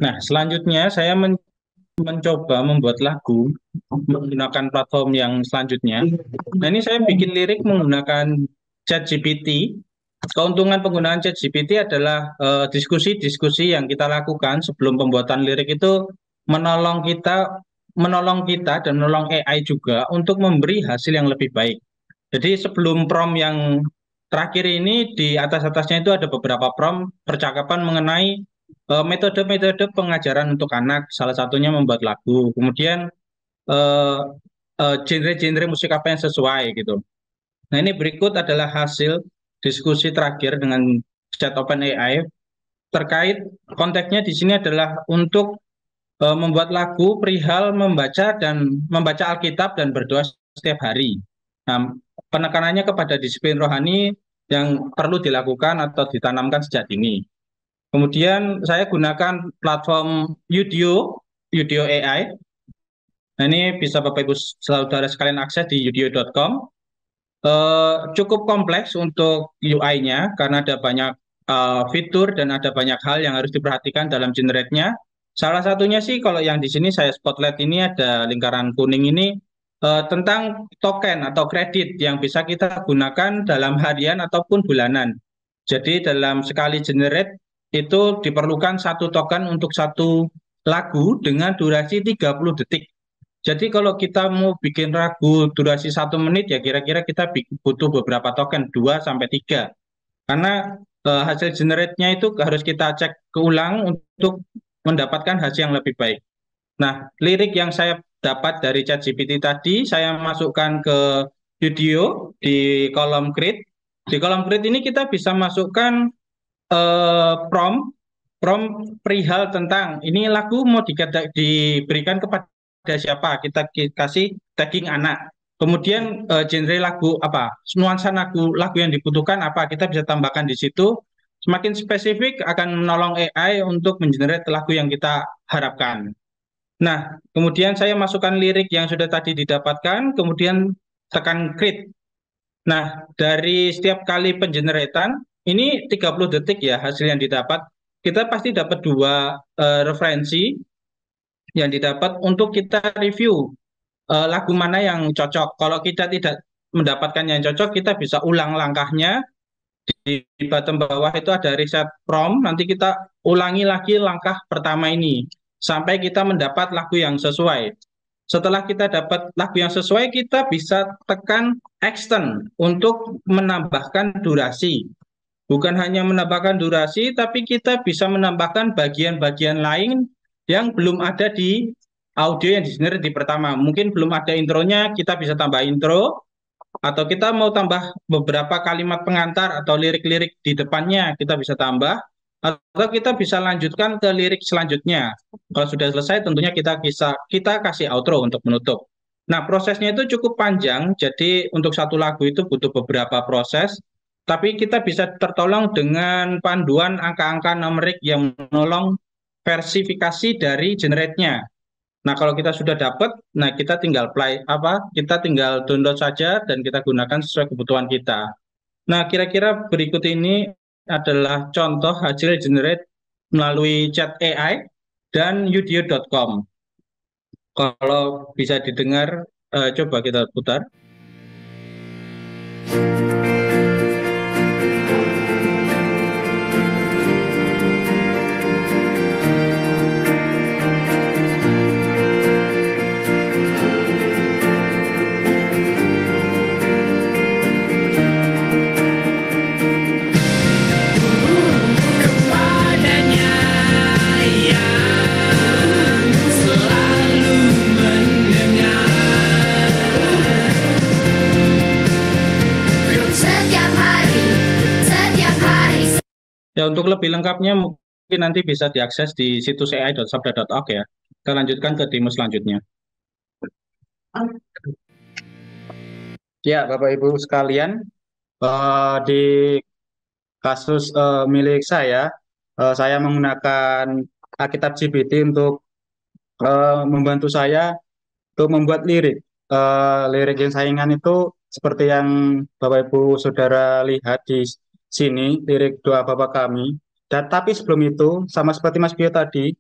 Nah, selanjutnya saya mencoba membuat lagu menggunakan platform yang selanjutnya. Nah, ini saya bikin lirik menggunakan ChatGPT. Keuntungan penggunaan ChatGPT adalah diskusi-diskusi yang kita lakukan sebelum pembuatan lirik itu menolong kita, menolong kita dan menolong AI juga untuk memberi hasil yang lebih baik. Jadi sebelum prompt yang terakhir ini di atas-atasnya itu ada beberapa prompt percakapan mengenai metode-metode pengajaran untuk anak, salah satunya membuat lagu. Kemudian eh, genre-genre musik apa yang sesuai gitu. Nah, ini berikut adalah hasil diskusi terakhir dengan chat OpenAI terkait konteksnya di sini adalah untuk membuat lagu perihal membaca Alkitab dan berdoa setiap hari. Nah, penekanannya kepada disiplin rohani yang perlu dilakukan atau ditanamkan sejak dini. Kemudian saya gunakan platform Udio AI. Nah, ini bisa Bapak Ibu saudara sekalian akses di udio.com. Cukup kompleks untuk UI-nya karena ada banyak fitur dan ada banyak hal yang harus diperhatikan dalam generate-nya. Salah satunya sih kalau yang di sini saya spotlight ini ada lingkaran kuning ini tentang token atau kredit yang bisa kita gunakan dalam harian ataupun bulanan. Jadi dalam sekali generate itu diperlukan satu token untuk satu lagu dengan durasi 30 detik. Jadi kalau kita mau bikin lagu durasi 1 menit ya kira-kira kita butuh beberapa token 2 sampai 3. Karena hasil generate-nya itu harus kita cek keulang untuk mendapatkan hasil yang lebih baik. Nah, lirik yang saya dapat dari ChatGPT tadi saya masukkan ke video di kolom create. Di kolom create ini kita bisa masukkan prompt prompt perihal tentang ini lagu mau diberikan kepada siapa, kita kasih tagging anak, kemudian genre lagu apa, nuansa lagu lagu yang dibutuhkan apa, kita bisa tambahkan di situ. Semakin spesifik akan menolong AI untuk mengenerate lagu yang kita harapkan. Nah, kemudian saya masukkan lirik yang sudah tadi didapatkan, kemudian tekan create. Nah, dari setiap kali pengeneratan, ini 30 detik ya hasil yang didapat. Kita pasti dapat dua referensi yang didapat untuk kita review lagu mana yang cocok. Kalau kita tidak mendapatkan yang cocok, kita bisa ulang langkahnya. Di bottom bawah itu ada reset prompt, nanti kita ulangi lagi langkah pertama ini sampai kita mendapat lagu yang sesuai. Setelah kita dapat lagu yang sesuai, kita bisa tekan extend untuk menambahkan durasi. Bukan hanya menambahkan durasi, tapi kita bisa menambahkan bagian-bagian lain yang belum ada di audio yang di di pertama. Mungkin belum ada intronya, kita bisa tambah intro, atau kita mau tambah beberapa kalimat pengantar atau lirik-lirik di depannya, kita bisa tambah, atau kita bisa lanjutkan ke lirik selanjutnya. Kalau sudah selesai, tentunya kita kasih outro untuk menutup. Nah, prosesnya itu cukup panjang, jadi untuk satu lagu itu butuh beberapa proses, tapi kita bisa tertolong dengan panduan angka-angka numerik yang menolong versifikasi dari generate-nya. Nah, kalau kita sudah dapat, nah kita tinggal play apa? Kita tinggal download saja dan kita gunakan sesuai kebutuhan kita. Nah, kira-kira berikut ini adalah contoh hasil generate melalui chat AI dan udio.com. Kalau bisa didengar, coba kita putar. Padanya yang selalu mendengar setiap hari, setiap hari. Ya, untuk lebih lengkapnya mungkin nanti bisa diakses di situs ai.sabda.org ya. Kita lanjutkan ke demo selanjutnya. Ya, Bapak Ibu sekalian, di kasus milik saya menggunakan Alkitab GPT untuk membantu saya untuk membuat lirik. Lirik yang saya ingat itu seperti yang Bapak Ibu Saudara lihat di sini, lirik doa Bapa kami. Dan tapi sebelum itu, sama seperti Mas Bio tadi,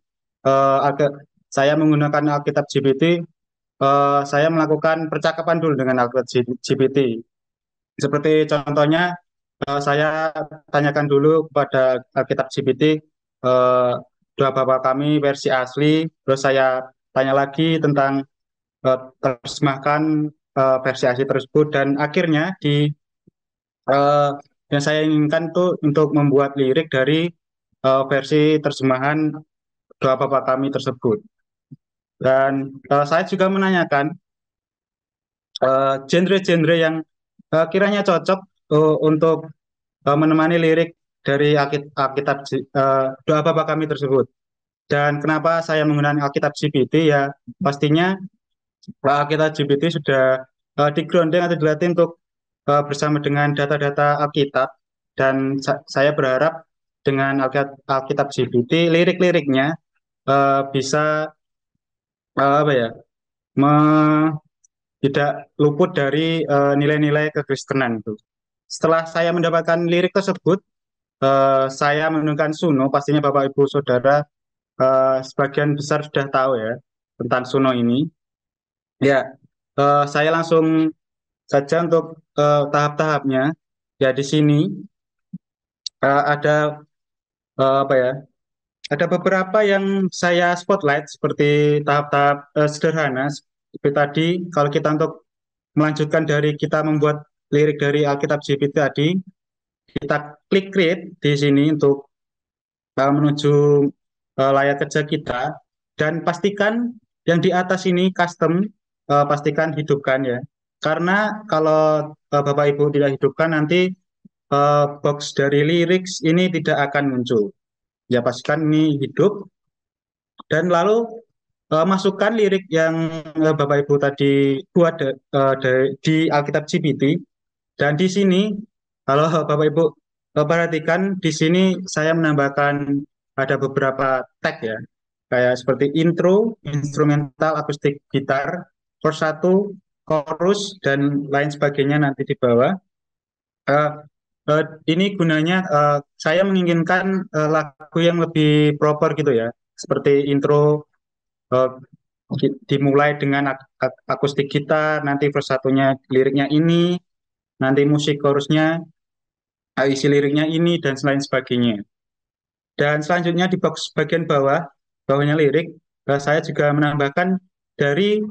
saya menggunakan Alkitab GPT, saya melakukan percakapan dulu dengan Alkitab GPT. Seperti contohnya, saya tanyakan dulu kepada Alkitab GPT, eh, doa Bapa kami versi asli, terus saya tanya lagi tentang terjemahkan versi asli tersebut, dan akhirnya eh, yang saya inginkan tuh untuk membuat lirik dari versi terjemahan doa Bapa kami tersebut. Dan saya juga menanyakan genre-genre yang kiranya cocok untuk menemani lirik dari Alkitab doa Bapa kami tersebut. Dan kenapa saya menggunakan Alkitab GPT? Ya pastinya Alkitab GPT sudah di-grounding atau dilatih untuk bersama dengan data-data Alkitab, dan saya berharap dengan Alkitab GPT lirik-liriknya bisa apa ya, tidak luput dari nilai-nilai kekristenan itu. Setelah saya mendapatkan lirik tersebut, saya menemukan Suno. Pastinya Bapak Ibu Saudara sebagian besar sudah tahu ya tentang Suno ini. Ya, saya langsung saja untuk tahap-tahapnya. Ya, di sini ada apa ya? Ada beberapa yang saya spotlight seperti tahap-tahap sederhana. Seperti tadi, kalau kita untuk melanjutkan dari kita membuat lirik dari Alkitab GPT tadi, kita klik create di sini untuk menuju layar kerja kita, dan pastikan yang di atas ini custom, pastikan hidupkan ya. Karena kalau Bapak Ibu tidak hidupkan, nanti box dari lyrics ini tidak akan muncul. Ya pastikan ini hidup, dan lalu masukkan lirik yang Bapak Ibu tadi buat di Alkitab GPT. Dan di sini kalau Bapak Ibu perhatikan, di sini saya menambahkan ada beberapa tag ya, kayak seperti intro, instrumental, akustik gitar, verse 1, chorus, dan lain sebagainya nanti di bawah. Eh, ini gunanya saya menginginkan lagu yang lebih proper gitu ya, seperti intro eh, dimulai dengan akustik gitar, nanti verse satunya liriknya ini, nanti musik chorusnya, isi liriknya ini, dan lain sebagainya. Dan selanjutnya di box bagian bawahnya lirik, saya juga menambahkan dari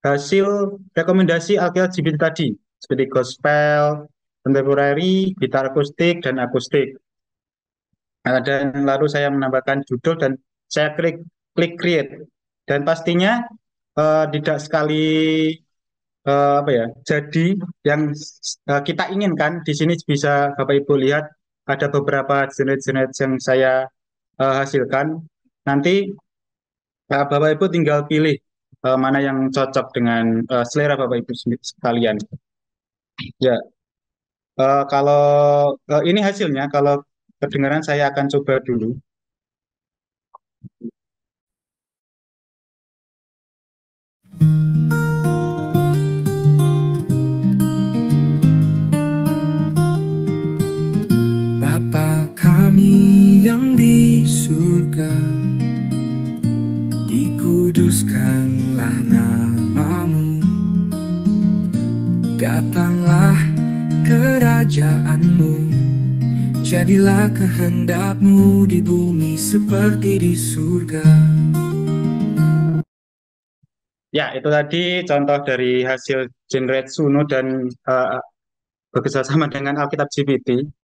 hasil rekomendasi Alkitab GPT tadi, seperti gospel, contemporary, gitar akustik, dan akustik. Dan lalu saya menambahkan judul dan saya klik create. Dan pastinya tidak sekali apa ya, jadi yang kita inginkan. Di sini bisa Bapak Ibu lihat ada beberapa jenis-jenis yang saya hasilkan. Nanti Bapak Ibu tinggal pilih mana yang cocok dengan selera Bapak Ibu sekalian. Ya, kalau ini hasilnya, kalau kedengaran saya akan coba dulu. Bapa kami yang di surga, dikuduskanlah namamu, datanglah kerajaanmu, jadilah kehendakmu di bumi seperti di surga. Ya, itu tadi contoh dari hasil generate Suno dan bekerjasama dengan Alkitab GPT.